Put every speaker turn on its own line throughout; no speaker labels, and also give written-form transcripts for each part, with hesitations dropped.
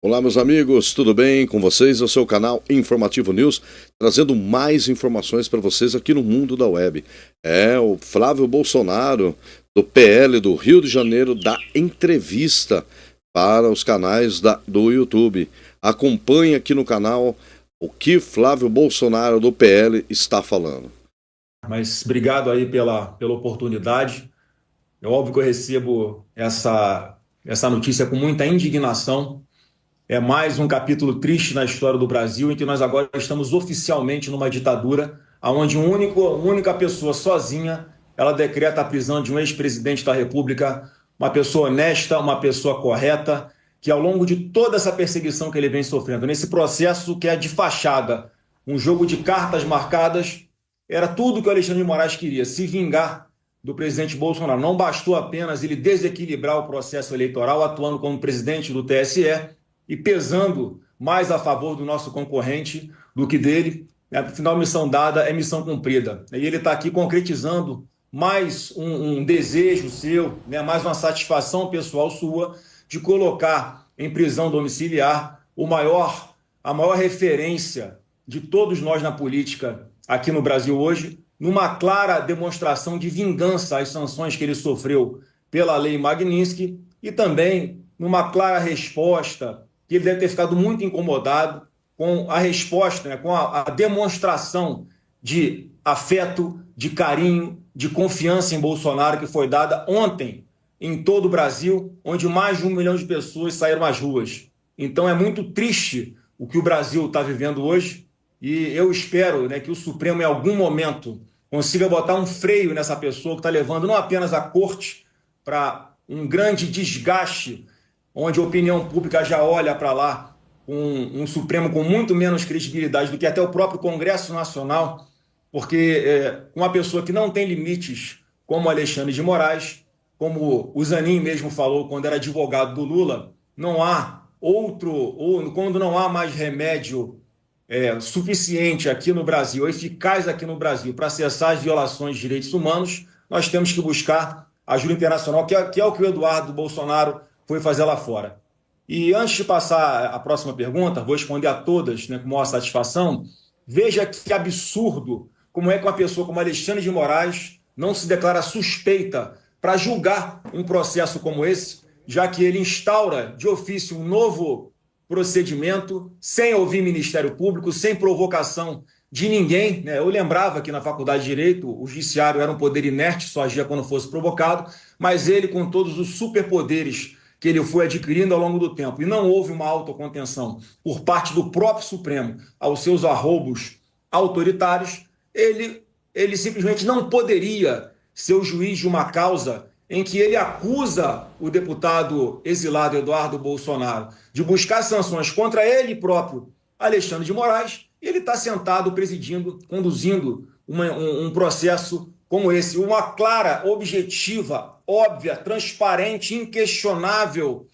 Olá, meus amigos, tudo bem com vocês? Eu sou o canal Informativo News, trazendo mais informações para vocês aqui no mundo da web. O Flávio Bolsonaro, do PL do Rio de Janeiro, dá entrevista para os canais do YouTube. Acompanhe aqui no canal o que Flávio Bolsonaro, do PL, está falando.
Mas obrigado aí pela oportunidade. É óbvio que eu recebo essa notícia com muita indignação. É mais um capítulo triste na história do Brasil, em que nós agora estamos oficialmente numa ditadura, onde uma única pessoa sozinha, ela decreta a prisão de um ex-presidente da República, uma pessoa honesta, uma pessoa correta, que ao longo de toda essa perseguição que ele vem sofrendo, nesse processo que é de fachada, um jogo de cartas marcadas, era tudo que o Alexandre de Moraes queria, se vingar do presidente Bolsonaro. Não bastou apenas ele desequilibrar o processo eleitoral, atuando como presidente do TSE, e pesando mais a favor do nosso concorrente do que dele. Afinal, missão dada é missão cumprida. E ele está aqui concretizando mais um desejo seu, né, mais uma satisfação pessoal sua de colocar em prisão domiciliar a maior referência de todos nós na política aqui no Brasil hoje, numa clara demonstração de vingança às sanções que ele sofreu pela Lei Magnitsky e também numa clara resposta que ele deve ter ficado muito incomodado com a resposta, né, com a demonstração de afeto, de carinho, de confiança em Bolsonaro que foi dada ontem em todo o Brasil, onde mais de 1 milhão de pessoas saíram às ruas. Então é muito triste o que o Brasil está vivendo hoje e eu espero, né, que o Supremo em algum momento consiga botar um freio nessa pessoa que está levando não apenas a corte para um grande desgaste, onde a opinião pública já olha para lá com um Supremo com muito menos credibilidade do que até o próprio Congresso Nacional, porque uma pessoa que não tem limites, como Alexandre de Moraes, como o Zanin mesmo falou quando era advogado do Lula, não há outro, ou quando não há mais remédio suficiente aqui no Brasil, eficaz aqui no Brasil, para cessar as violações de direitos humanos, nós temos que buscar ajuda internacional, que é o que o Eduardo Bolsonaro foi fazer lá fora. E antes de passar a próxima pergunta, vou responder a todas, né, com maior satisfação. Veja que absurdo como é que uma pessoa como Alexandre de Moraes não se declara suspeita para julgar um processo como esse, já que ele instaura de ofício um novo procedimento, sem ouvir Ministério Público, sem provocação de ninguém, né? Eu lembrava que na Faculdade de Direito o judiciário era um poder inerte, só agia quando fosse provocado, mas ele, com todos os superpoderes que ele foi adquirindo ao longo do tempo, e não houve uma autocontenção por parte do próprio Supremo aos seus arroubos autoritários, ele simplesmente não poderia ser o juiz de uma causa em que ele acusa o deputado exilado Eduardo Bolsonaro de buscar sanções contra ele próprio, Alexandre de Moraes, e ele está sentado, presidindo, conduzindo um processo como esse, uma clara, objetiva, óbvia, transparente, inquestionável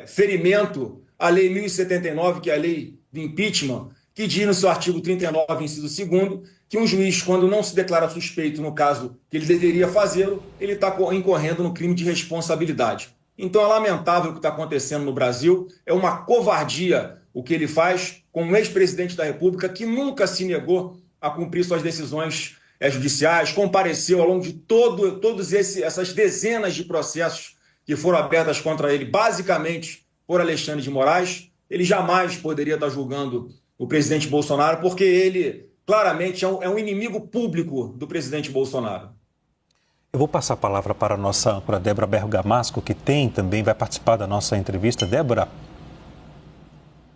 ferimento à Lei 1079, que é a lei do impeachment, que diz no seu artigo 39, inciso 2º, que um juiz, quando não se declara suspeito no caso que ele deveria fazê-lo, ele está incorrendo no crime de responsabilidade. Então é lamentável o que está acontecendo no Brasil, é uma covardia o que ele faz com um ex-presidente da República que nunca se negou a cumprir suas decisões judiciais, compareceu ao longo de todas essas dezenas de processos que foram abertas contra ele, basicamente por Alexandre de Moraes. Ele jamais poderia estar julgando o presidente Bolsonaro, porque ele claramente é um inimigo público do presidente Bolsonaro.
Eu vou passar a palavra para a nossa âncora, Débora Bergamasco, que também vai participar da nossa entrevista. Débora.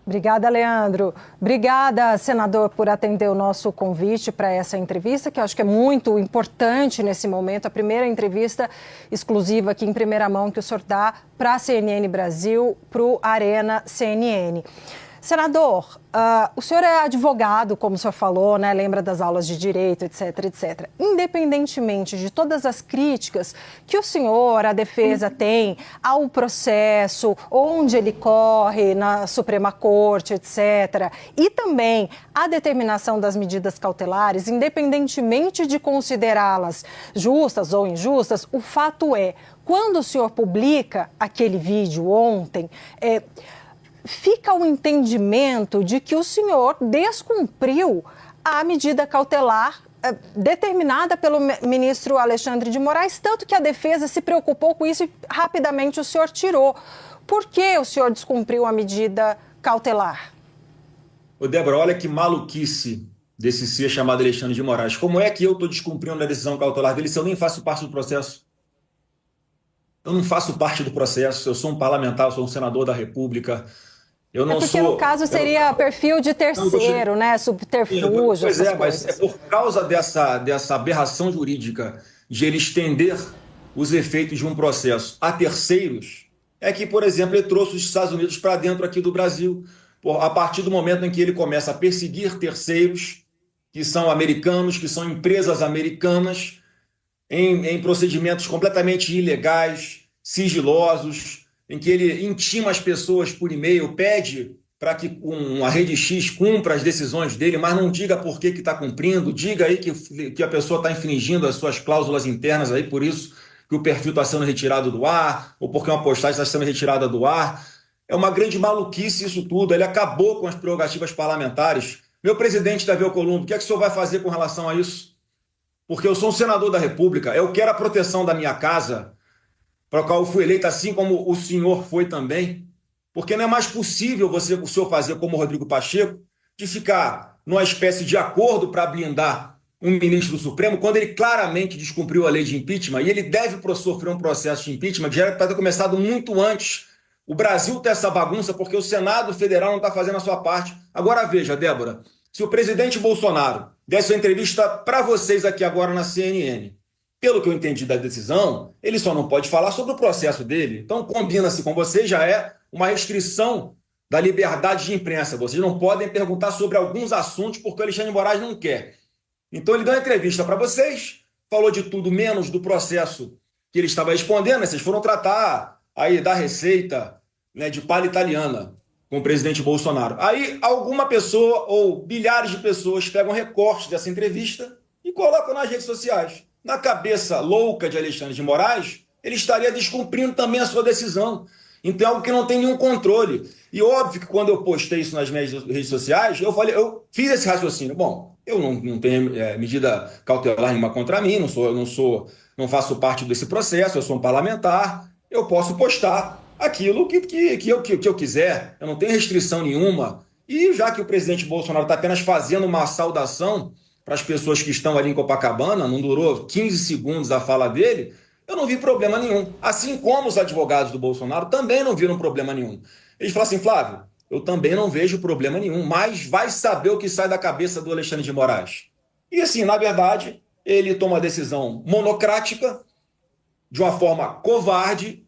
Obrigada, Leandro. Obrigada, senador, por atender o nosso convite para essa entrevista, que eu acho que é muito importante nesse momento. A primeira entrevista exclusiva aqui em primeira mão que o senhor dá para a CNN Brasil, para o Arena CNN. Senador, o senhor é advogado, como o senhor falou, né? Lembra das aulas de direito, etc, etc. Independentemente de todas as críticas que o senhor, a defesa, tem ao processo, onde ele corre na Suprema Corte, etc., e também a determinação das medidas cautelares, independentemente de considerá-las justas ou injustas, o fato é, quando o senhor publica aquele vídeo ontem, fica o entendimento de que o senhor descumpriu a medida cautelar determinada pelo ministro Alexandre de Moraes, tanto que a defesa se preocupou com isso e rapidamente o senhor tirou. Por que o senhor descumpriu a medida cautelar?
Ô, Débora, olha que maluquice desse ser chamado Alexandre de Moraes. Como é que eu estou descumprindo a decisão cautelar dele se eu nem faço parte do processo? Eu não faço parte do processo, eu sou um parlamentar, eu sou um senador da República. Eu não
porque
sou,
no caso seria perfil de terceiro, né? Subterfúgio.
Pois é, mas é por causa dessa aberração jurídica de ele estender os efeitos de um processo a terceiros, é que, por exemplo, ele trouxe os Estados Unidos para dentro aqui do Brasil, a partir do momento em que ele começa a perseguir terceiros, que são americanos, que são empresas americanas, em procedimentos completamente ilegais, sigilosos, em que ele intima as pessoas por e-mail, pede para que uma rede X cumpra as decisões dele, mas não diga por que está cumprindo, diga aí que a pessoa está infringindo as suas cláusulas internas, aí por isso que o perfil está sendo retirado do ar, ou porque uma postagem está sendo retirada do ar. É uma grande maluquice isso tudo, ele acabou com as prerrogativas parlamentares. Meu presidente Davi Alcolumbre, o que é que o senhor vai fazer com relação a isso? Porque eu sou um senador da República, eu quero a proteção da minha casa, para a qual eu fui eleito, assim como o senhor foi também, porque não é mais possível o senhor fazer como o Rodrigo Pacheco, de ficar numa espécie de acordo para blindar um ministro do Supremo, quando ele claramente descumpriu a lei de impeachment, e ele deve sofrer um processo de impeachment que já era para ter começado muito antes. O Brasil tem essa bagunça porque o Senado Federal não está fazendo a sua parte. Agora veja, Débora, se o presidente Bolsonaro desse uma entrevista para vocês aqui agora na CNN, pelo que eu entendi da decisão, ele só não pode falar sobre o processo dele. Então, combina-se com vocês, já é uma restrição da liberdade de imprensa. Vocês não podem perguntar sobre alguns assuntos porque o Alexandre de Moraes não quer. Então, ele deu uma entrevista para vocês, falou de tudo menos do processo que ele estava respondendo. Vocês foram tratar aí da receita, né, de palha italiana com o presidente Bolsonaro. Aí, alguma pessoa ou milhares de pessoas pegam recortes dessa entrevista e colocam nas redes sociais. Na cabeça louca de Alexandre de Moraes, ele estaria descumprindo também a sua decisão. Então é algo que não tem nenhum controle. E óbvio que quando eu postei isso nas minhas redes sociais, eu fiz esse raciocínio. Bom, eu não tenho medida cautelar nenhuma contra mim, não faço parte desse processo, eu sou um parlamentar, eu posso postar aquilo que eu quiser, eu não tenho restrição nenhuma. E já que o presidente Bolsonaro está apenas fazendo uma saudação para as pessoas que estão ali em Copacabana, não durou 15 segundos a fala dele, eu não vi problema nenhum. Assim como os advogados do Bolsonaro também não viram problema nenhum. Eles falaram assim, Flávio, eu também não vejo problema nenhum, mas vai saber o que sai da cabeça do Alexandre de Moraes. E assim, na verdade, ele toma uma decisão monocrática, de uma forma covarde,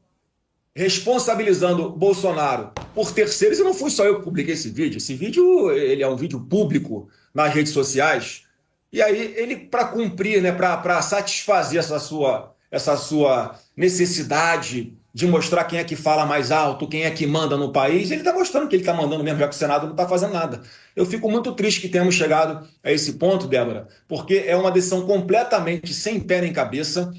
responsabilizando Bolsonaro por terceiros. E não fui só eu que publiquei esse vídeo. Esse vídeo ele é um vídeo público nas redes sociais. E aí ele, para cumprir, né, para satisfazer essa sua necessidade de mostrar quem é que fala mais alto, quem é que manda no país, ele está mostrando que ele está mandando mesmo, já que o Senado não está fazendo nada. Eu fico muito triste que tenhamos chegado a esse ponto, Débora, porque é uma decisão completamente sem pé nem cabeça,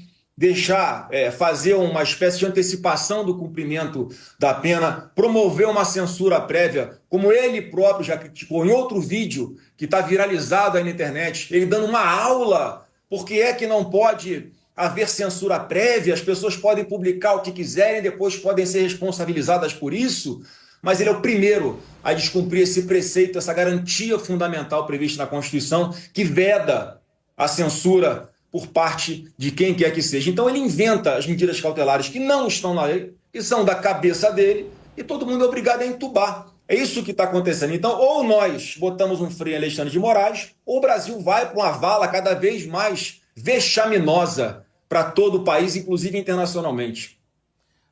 fazer uma espécie de antecipação do cumprimento da pena, promover uma censura prévia, como ele próprio já criticou em outro vídeo que está viralizado aí na internet, ele dando uma aula, porque é que não pode haver censura prévia, as pessoas podem publicar o que quiserem, depois podem ser responsabilizadas por isso, mas ele é o primeiro a descumprir esse preceito, essa garantia fundamental prevista na Constituição, que veda a censura por parte de quem quer que seja. Então ele inventa as medidas cautelares que não estão na lei, que são da cabeça dele, e todo mundo é obrigado a entubar. É isso que está acontecendo. Então, ou nós botamos um freio em Alexandre de Moraes, ou o Brasil vai para uma vala cada vez mais vexaminosa para todo o país, inclusive internacionalmente.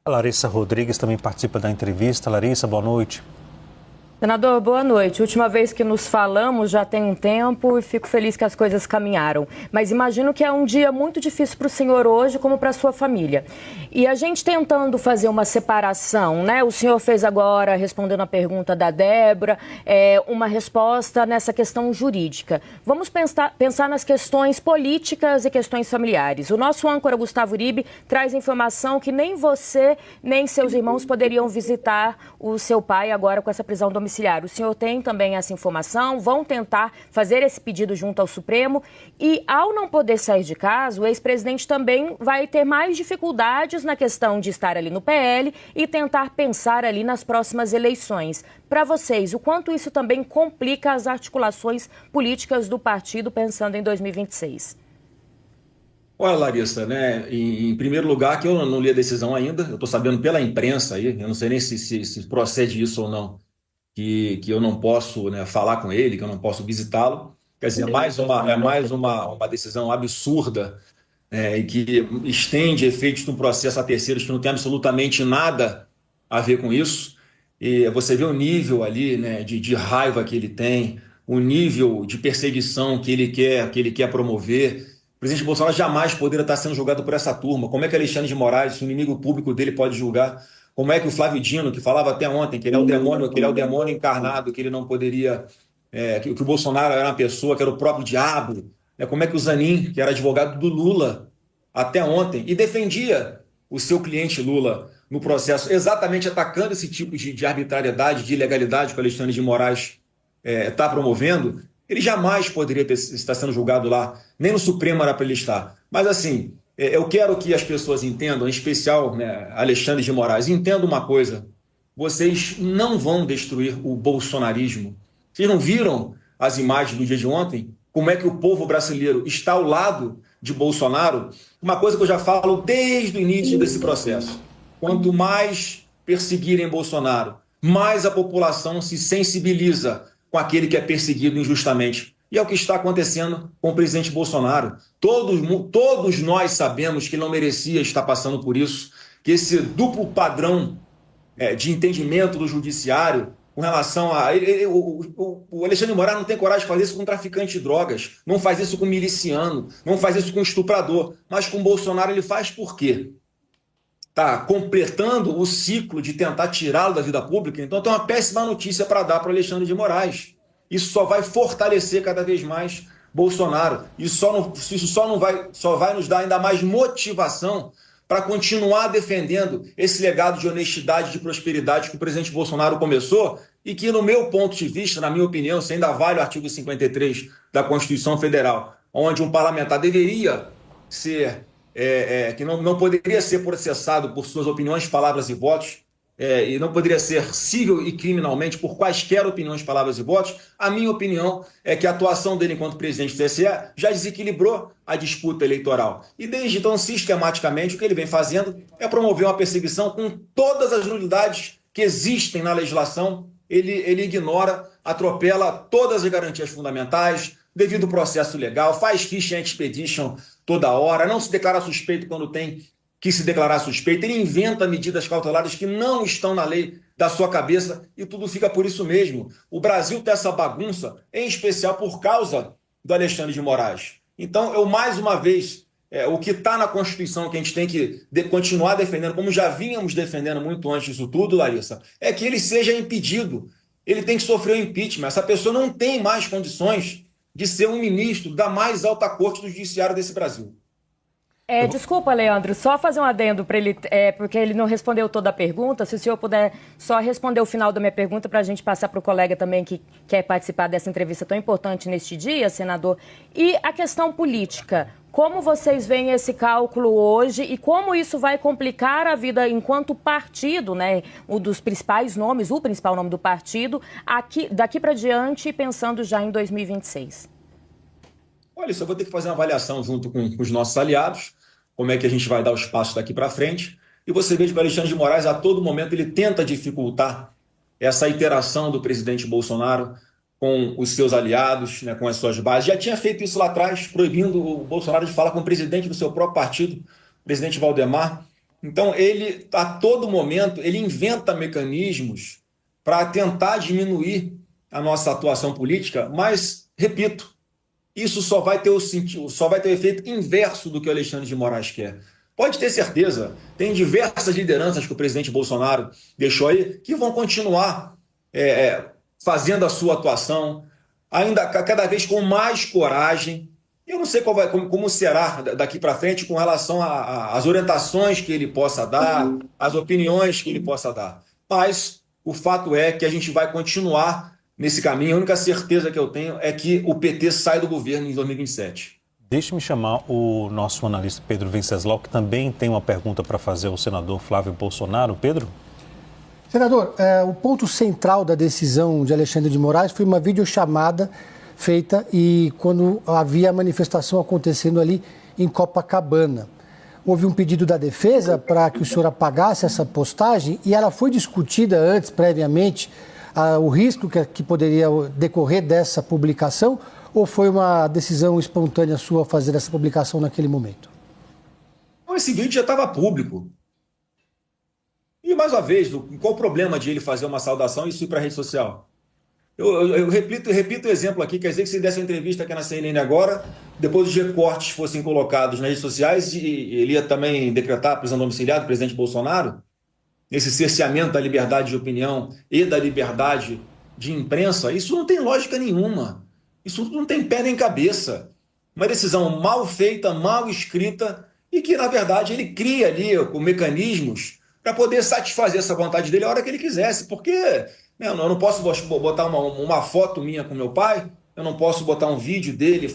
A Larissa Rodrigues também participa da entrevista. Larissa, boa noite.
Senador, boa noite. Última vez que nos falamos já tem um tempo e fico feliz que as coisas caminharam. Mas imagino que é um dia muito difícil para o senhor hoje, como para a sua família. E a gente tentando fazer uma separação, né? O senhor fez agora, respondendo a pergunta da Débora, uma resposta nessa questão jurídica. Vamos pensar nas questões políticas e questões familiares. O nosso âncora, Gustavo Uribe, traz informação que nem você, nem seus irmãos poderiam visitar o seu pai agora com essa prisão domiciliar. O senhor tem também essa informação? Vão tentar fazer esse pedido junto ao Supremo? E, ao não poder sair de casa, o ex-presidente também vai ter mais dificuldades na questão de estar ali no PL e tentar pensar ali nas próximas eleições. Para vocês, o quanto isso também complica as articulações políticas do partido pensando em 2026?
Olha, Larissa, né? Em primeiro lugar, que eu não li a decisão ainda, eu estou sabendo pela imprensa aí, eu não sei nem se procede isso ou não, que eu não posso, né, falar com ele, que eu não posso visitá-lo. Quer dizer, é mais uma decisão absurda, e que estende efeitos do processo a terceiros que não tem absolutamente nada a ver com isso. E você vê o nível ali, né, de raiva que ele tem, o nível de perseguição que ele quer promover. O presidente Bolsonaro jamais poderia estar sendo julgado por essa turma. Como é que Alexandre de Moraes, o inimigo público dele, pode julgar? Como é que o Flávio Dino, que falava até ontem que ele é o demônio encarnado, que ele não poderia, que o Bolsonaro era uma pessoa, que era o próprio diabo, né? Como é que o Zanin, que era advogado do Lula até ontem, e defendia o seu cliente Lula no processo, exatamente atacando esse tipo de arbitrariedade, de ilegalidade que o Alexandre de Moraes está promovendo, ele jamais poderia estar sendo julgado lá, nem no Supremo era para ele estar. Mas assim, eu quero que as pessoas entendam, em especial, né, Alexandre de Moraes, entendam uma coisa: vocês não vão destruir o bolsonarismo. Vocês não viram as imagens do dia de ontem? Como é que o povo brasileiro está ao lado de Bolsonaro? Uma coisa que eu já falo desde o início desse processo: quanto mais perseguirem Bolsonaro, mais a população se sensibiliza com aquele que é perseguido injustamente. E é o que está acontecendo com o presidente Bolsonaro. Todos nós sabemos que ele não merecia estar passando por isso, que esse duplo padrão de entendimento do judiciário com relação a... O Alexandre de Moraes não tem coragem de fazer isso com traficante de drogas, não faz isso com miliciano, não faz isso com estuprador, mas com Bolsonaro ele faz por quê? Está completando o ciclo de tentar tirá-lo da vida pública. Então tem uma péssima notícia para dar para o Alexandre de Moraes. Isso só vai fortalecer cada vez mais Bolsonaro. Isso só vai nos dar ainda mais motivação para continuar defendendo esse legado de honestidade, de prosperidade que o presidente Bolsonaro começou e que, no meu ponto de vista, na minha opinião, se ainda vale o artigo 53 da Constituição Federal, onde um parlamentar deveria ser, que não poderia ser processado por suas opiniões, palavras e votos, e não poderia ser civil e criminalmente por quaisquer opiniões, palavras e votos. A minha opinião é que a atuação dele enquanto presidente do TSE já desequilibrou a disputa eleitoral. E desde então, sistematicamente, o que ele vem fazendo é promover uma perseguição com todas as nulidades que existem na legislação. Ele ignora, atropela todas as garantias fundamentais, devido ao processo legal, faz ficha anti-expedition toda hora, não se declara suspeito quando tem que se declarar suspeito, ele inventa medidas cautelares que não estão na lei da sua cabeça e tudo fica por isso mesmo. O Brasil tem essa bagunça, em especial por causa do Alexandre de Moraes. Então, eu mais uma vez, o que está na Constituição que a gente tem que continuar defendendo, como já vínhamos defendendo muito antes disso tudo, Larissa, é que ele seja impedido. Ele tem que sofrer o impeachment. Essa pessoa não tem mais condições de ser um ministro da mais alta corte do judiciário desse Brasil.
Desculpa, Leandro, só fazer um adendo para ele, porque ele não respondeu toda a pergunta. Se o senhor puder só responder o final da minha pergunta para a gente passar para o colega também que quer participar dessa entrevista tão importante neste dia, senador. E a questão política, como vocês veem esse cálculo hoje e como isso vai complicar a vida enquanto partido, né? Um dos principais nomes, o principal nome do partido, daqui para diante, pensando já em 2026?
Olha, eu vou ter que fazer uma avaliação junto com os nossos aliados, como é que a gente vai dar os passos daqui para frente. E você vê que o Alexandre de Moraes, a todo momento, ele tenta dificultar essa interação do presidente Bolsonaro com os seus aliados, né, com as suas bases. Já tinha feito isso lá atrás, proibindo o Bolsonaro de falar com o presidente do seu próprio partido, o presidente Valdemar. Então, ele, a todo momento, ele inventa mecanismos para tentar diminuir a nossa atuação política, mas, repito, isso só vai ter o efeito inverso do que o Alexandre de Moraes quer. Pode ter certeza, tem diversas lideranças que o presidente Bolsonaro deixou aí que vão continuar fazendo a sua atuação, ainda cada vez com mais coragem. Eu não sei como será daqui para frente com relação às orientações que ele possa dar, às opiniões que ele possa dar. Mas o fato é que a gente vai continuar nesse caminho. A única certeza que eu tenho é que o PT sai do governo em 2027.
Deixe-me chamar o nosso analista Pedro Venceslau, que também tem uma pergunta para fazer ao senador Flávio Bolsonaro. Pedro?
Senador, o ponto central da decisão de Alexandre de Moraes foi uma videochamada feita e quando havia a manifestação acontecendo ali em Copacabana. Houve um pedido da defesa para que o senhor apagasse essa postagem e ela foi discutida antes, previamente, o risco que poderia decorrer dessa publicação, ou foi uma decisão espontânea sua fazer essa publicação naquele momento?
Esse vídeo já estava público. E, mais uma vez, qual o problema de ele fazer uma saudação e isso ir para a rede social? Eu repito o exemplo aqui, quer dizer que se desse uma entrevista aqui na CNN agora, depois os recortes fossem colocados nas redes sociais, e ele ia também decretar a prisão domiciliar do presidente Bolsonaro, esse cerceamento da liberdade de opinião e da liberdade de imprensa, isso não tem lógica nenhuma. Isso não tem pé nem cabeça. Uma decisão mal feita, mal escrita, e que, na verdade, ele cria ali com mecanismos para poder satisfazer essa vontade dele a hora que ele quisesse. Porque eu não posso botar uma foto minha com meu pai, eu não posso botar um vídeo dele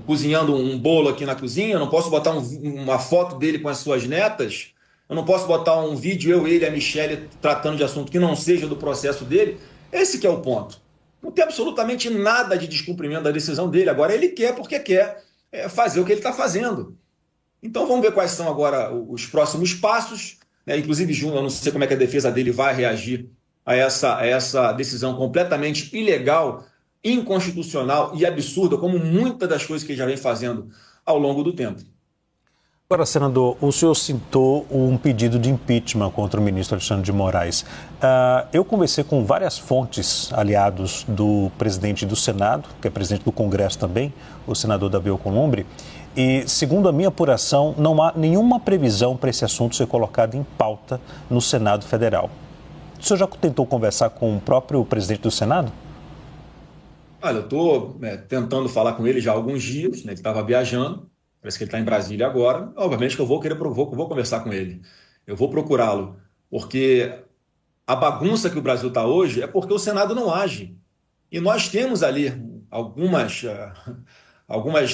cozinhando um bolo aqui na cozinha, eu não posso botar uma foto dele com as suas netas, eu não posso botar um vídeo, ele e a Michelle tratando de assunto que não seja do processo dele. Esse que é o ponto. Não tem absolutamente nada de descumprimento da decisão dele. Agora ele quer porque quer fazer o que ele está fazendo. Então vamos ver quais são agora os próximos passos. Inclusive, eu não sei como é que a defesa dele vai reagir a essa decisão completamente ilegal, inconstitucional e absurda, como muitas das coisas que ele já vem fazendo ao longo do tempo.
Agora, senador, o senhor citou um pedido de impeachment contra o ministro Alexandre de Moraes. Eu conversei com várias fontes aliados do presidente do Senado, que é presidente do Congresso também, o senador Davi Alcolumbre, e, segundo a minha apuração, não há nenhuma previsão para esse assunto ser colocado em pauta no Senado Federal. O senhor já tentou conversar com o próprio presidente do Senado?
Olha, eu estou tentando falar com ele já há alguns dias, ele estava viajando. Parece que ele está em Brasília agora. Obviamente que eu vou conversar com ele. Eu vou procurá-lo. Porque a bagunça que o Brasil está hoje é porque o Senado não age. E nós temos ali algumas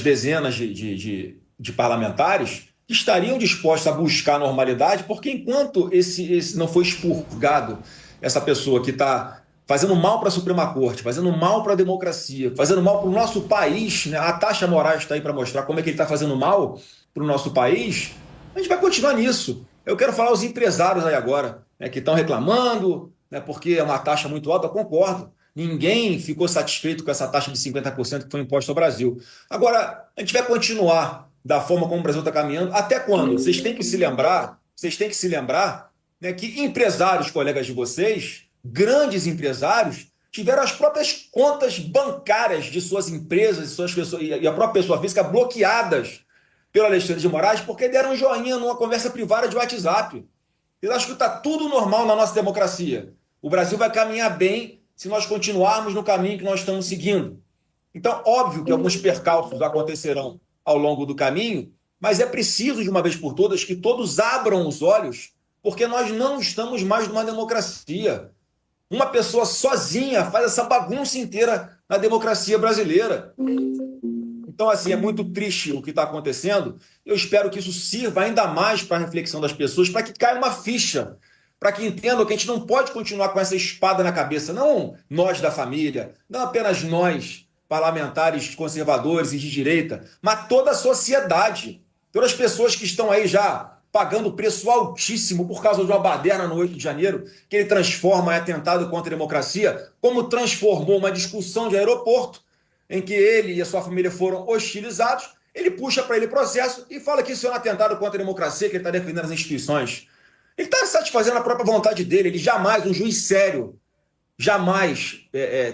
dezenas de parlamentares que estariam dispostos a buscar a normalidade, porque enquanto esse não foi expurgado, essa pessoa que está fazendo mal para a Suprema Corte, fazendo mal para a democracia, fazendo mal para o nosso país, a Tasha Moraes está aí para mostrar como é que ele está fazendo mal para o nosso país, a gente vai continuar nisso. Eu quero falar aos empresários aí agora, que estão reclamando, porque é uma taxa muito alta, eu concordo. Ninguém ficou satisfeito com essa taxa de 50% que foi imposta ao Brasil. Agora, a gente vai continuar da forma como o Brasil está caminhando. Até quando? Vocês têm que se lembrar que empresários, colegas de vocês, grandes empresários, tiveram as próprias contas bancárias de suas empresas e a própria pessoa física bloqueadas pelo Alexandre de Moraes porque deram um joinha numa conversa privada de WhatsApp. Eu acho que está tudo normal na nossa democracia. O Brasil vai caminhar bem se nós continuarmos no caminho que nós estamos seguindo. Então, óbvio que alguns percalços acontecerão ao longo do caminho, mas é preciso, de uma vez por todas, que todos abram os olhos, porque nós não estamos mais numa democracia. Uma pessoa sozinha faz essa bagunça inteira na democracia brasileira. Então, assim, é muito triste o que está acontecendo. Eu espero que isso sirva ainda mais para a reflexão das pessoas, para que caia uma ficha, para que entendam que a gente não pode continuar com essa espada na cabeça, não nós da família, não apenas nós, parlamentares conservadores e de direita, mas toda a sociedade, todas as pessoas que estão aí já pagando preço altíssimo por causa de uma baderna no 8 de janeiro, que ele transforma em atentado contra a democracia, como transformou uma discussão de aeroporto, em que ele e a sua família foram hostilizados, ele puxa para ele processo e fala que isso é um atentado contra a democracia, que ele está defendendo as instituições. Ele está satisfazendo a própria vontade dele, ele jamais, um juiz sério, jamais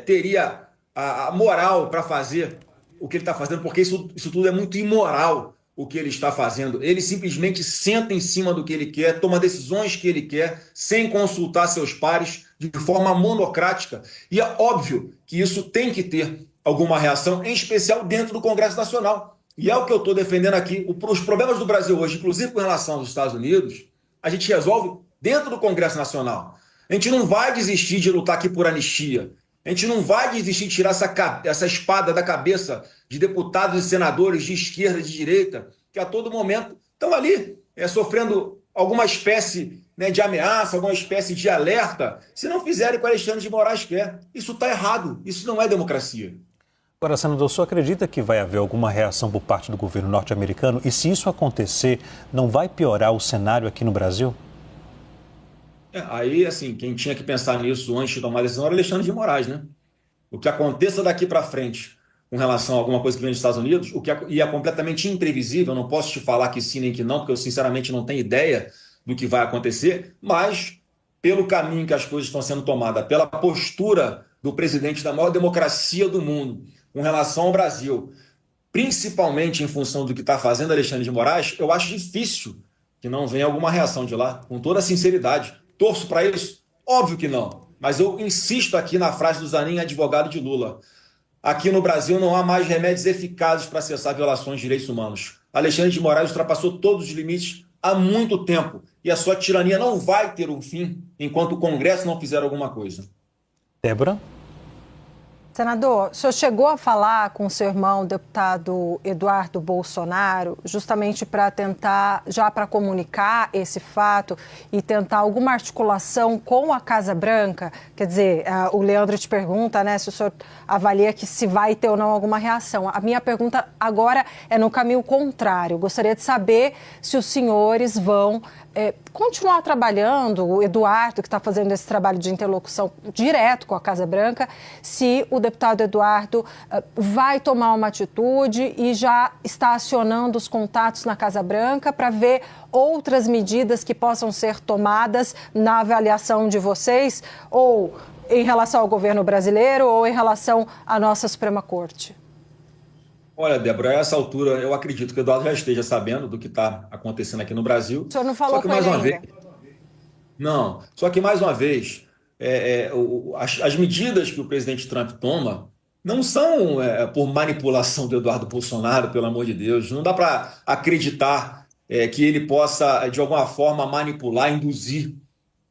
teria a moral para fazer o que ele está fazendo, porque isso tudo é muito imoral, o que ele está fazendo. Ele simplesmente senta em cima do que ele quer, toma decisões que ele quer, sem consultar seus pares, de forma monocrática. E é óbvio que isso tem que ter alguma reação, em especial dentro do Congresso Nacional. E é o que eu estou defendendo aqui. Os problemas do Brasil hoje, inclusive com relação aos Estados Unidos, a gente resolve dentro do Congresso Nacional. A gente não vai desistir de lutar aqui por anistia. A gente não vai desistir de tirar essa espada da cabeça de deputados e senadores de esquerda e de direita, que a todo momento estão ali, sofrendo alguma espécie, né, de ameaça, alguma espécie de alerta, se não fizerem o que o Alexandre de Moraes quer. Isso está errado, isso não é democracia.
Agora, senador, o senhor acredita que vai haver alguma reação por parte do governo norte-americano? E se isso acontecer, não vai piorar o cenário aqui no Brasil?
Aí, assim, quem tinha que pensar nisso antes de tomar a decisão era Alexandre de Moraes, né? O que aconteça daqui para frente com relação a alguma coisa que vem dos Estados Unidos, e é completamente imprevisível, eu não posso te falar que sim nem que não, porque eu sinceramente não tenho ideia do que vai acontecer, mas pelo caminho que as coisas estão sendo tomadas, pela postura do presidente da maior democracia do mundo com relação ao Brasil, principalmente em função do que está fazendo Alexandre de Moraes, eu acho difícil que não venha alguma reação de lá, com toda a sinceridade. Torço para isso? Óbvio que não. Mas eu insisto aqui na frase do Zanin, advogado de Lula. Aqui no Brasil não há mais remédios eficazes para cessar violações de direitos humanos. Alexandre de Moraes ultrapassou todos os limites há muito tempo. E a sua tirania não vai ter um fim enquanto o Congresso não fizer alguma coisa.
Débora?
Senador, o senhor chegou a falar com o seu irmão, o deputado Eduardo Bolsonaro, justamente para tentar, já para comunicar esse fato e tentar alguma articulação com a Casa Branca? Quer dizer, o Leandro te pergunta, né, se o senhor avalia que se vai ter ou não alguma reação. A minha pergunta agora é no caminho contrário. Gostaria de saber se os senhores vão continuar trabalhando, o Eduardo, que está fazendo esse trabalho de interlocução direto com a Casa Branca, se o deputado Eduardo vai tomar uma atitude e já está acionando os contatos na Casa Branca para ver outras medidas que possam ser tomadas na avaliação de vocês, ou em relação ao governo brasileiro, ou em relação à nossa Suprema Corte.
Olha, Débora, a essa altura eu acredito que o Eduardo já esteja sabendo do que está acontecendo aqui no Brasil.
O senhor não falou com ele ainda?
Não, só que mais uma vez, as medidas que o presidente Trump toma não são por manipulação do Eduardo Bolsonaro, pelo amor de Deus. Não dá para acreditar que ele possa, de alguma forma, manipular, induzir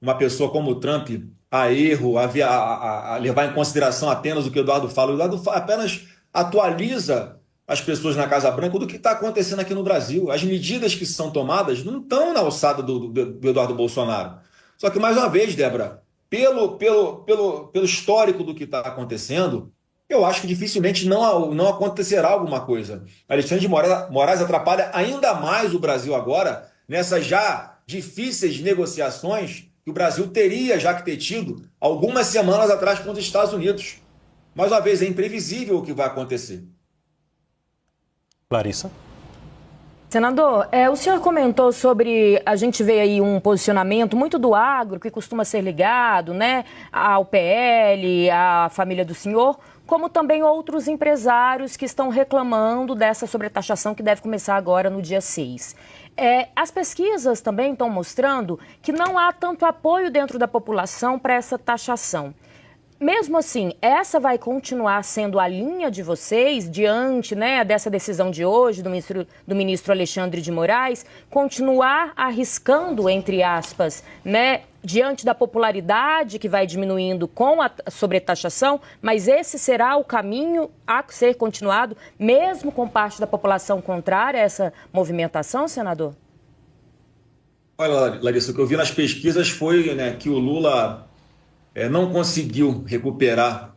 uma pessoa como o Trump a erro, a levar em consideração apenas o que o Eduardo fala. O Eduardo apenas atualiza as pessoas na Casa Branca do que está acontecendo aqui no Brasil. As medidas que são tomadas não estão na alçada do Eduardo Bolsonaro. Só que, mais uma vez, Débora, pelo histórico do que está acontecendo, eu acho que dificilmente não acontecerá alguma coisa. Alexandre de Moraes atrapalha ainda mais o Brasil agora, nessas já difíceis negociações que o Brasil teria já que ter tido algumas semanas atrás com os Estados Unidos. Mais uma vez, é imprevisível o que vai acontecer.
Larissa?
Senador, o senhor comentou sobre, a gente vê aí um posicionamento muito do agro, que costuma ser ligado, né, ao PL, à família do senhor, como também outros empresários que estão reclamando dessa sobretaxação que deve começar agora no dia 6. As pesquisas também estão mostrando que não há tanto apoio dentro da população para essa taxação. Mesmo assim, essa vai continuar sendo a linha de vocês diante, né, dessa decisão de hoje do ministro Alexandre de Moraes, continuar arriscando, entre aspas, né, diante da popularidade que vai diminuindo com a sobretaxação, mas esse será o caminho a ser continuado, mesmo com parte da população contrária a essa movimentação, senador?
Olha, Larissa, o que eu vi nas pesquisas foi, né, que o Lula não conseguiu recuperar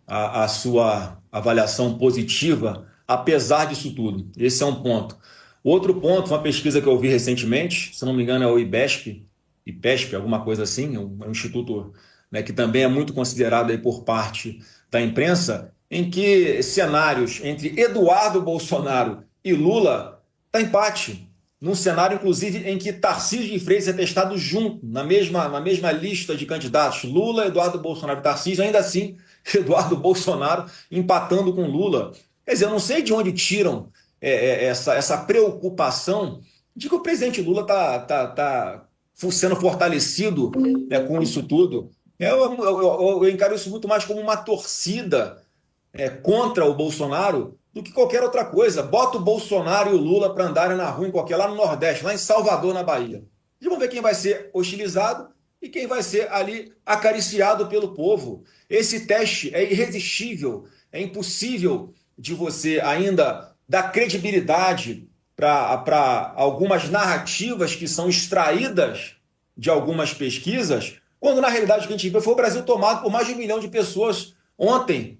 a sua avaliação positiva, apesar disso tudo. Esse é um ponto. Outro ponto, uma pesquisa que eu vi recentemente, se não me engano é o IPESP, alguma coisa assim, é um instituto, né, que também é muito considerado aí por parte da imprensa, em que cenários entre Eduardo Bolsonaro e Lula está empate. num cenário, inclusive, em que Tarcísio de Freitas é testado junto, na mesma lista de candidatos, Lula, Eduardo Bolsonaro e Tarcísio, ainda assim, Eduardo Bolsonaro empatando com Lula. Quer dizer, eu não sei de onde tiram essa preocupação de que o presidente Lula está sendo fortalecido, né, com isso tudo. Eu encaro isso muito mais como uma torcida contra o Bolsonaro do que qualquer outra coisa. Bota o Bolsonaro e o Lula para andarem na rua lá no Nordeste, lá em Salvador, na Bahia. E vamos ver quem vai ser hostilizado e quem vai ser ali acariciado pelo povo. Esse teste é irresistível, é impossível de você ainda dar credibilidade para algumas narrativas que são extraídas de algumas pesquisas, quando na realidade o que a gente viu foi o Brasil tomado por mais de 1 milhão de pessoas ontem,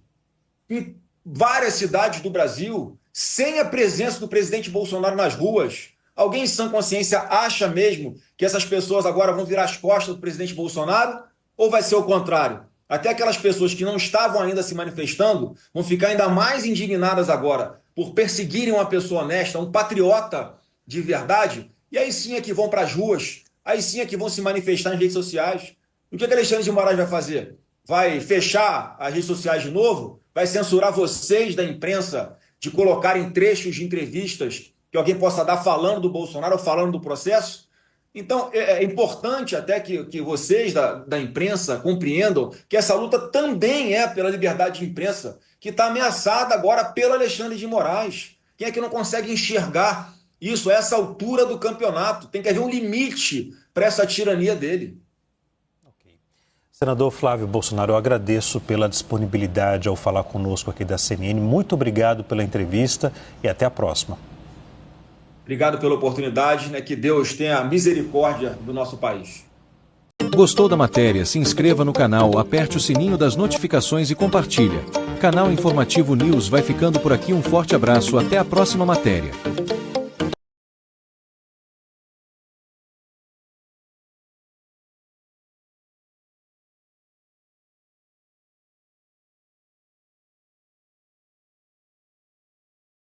em várias cidades do Brasil, sem a presença do presidente Bolsonaro nas ruas. Alguém em sã consciência acha mesmo que essas pessoas agora vão virar as costas do presidente Bolsonaro? Ou vai ser o contrário? Até aquelas pessoas que não estavam ainda se manifestando vão ficar ainda mais indignadas agora por perseguirem uma pessoa honesta, um patriota de verdade, e aí sim é que vão para as ruas, aí sim é que vão se manifestar nas redes sociais. O que Alexandre de Moraes vai fazer? Vai fechar as redes sociais de novo? Vai censurar vocês da imprensa de colocarem trechos de entrevistas que alguém possa dar falando do Bolsonaro ou falando do processo? Então, é importante até que vocês da imprensa compreendam que essa luta também é pela liberdade de imprensa, que está ameaçada agora pelo Alexandre de Moraes. Quem é que não consegue enxergar isso a essa altura do campeonato? Tem que haver um limite para essa tirania dele.
Senador Flávio Bolsonaro, eu agradeço pela disponibilidade ao falar conosco aqui da CNN. Muito obrigado pela entrevista e até a próxima.
Obrigado pela oportunidade, né? Que Deus tenha misericórdia do nosso país.
Gostou da matéria? Se inscreva no canal, aperte o sininho das notificações e compartilha. Canal Informativo News vai ficando por aqui. Um forte abraço, até a próxima matéria.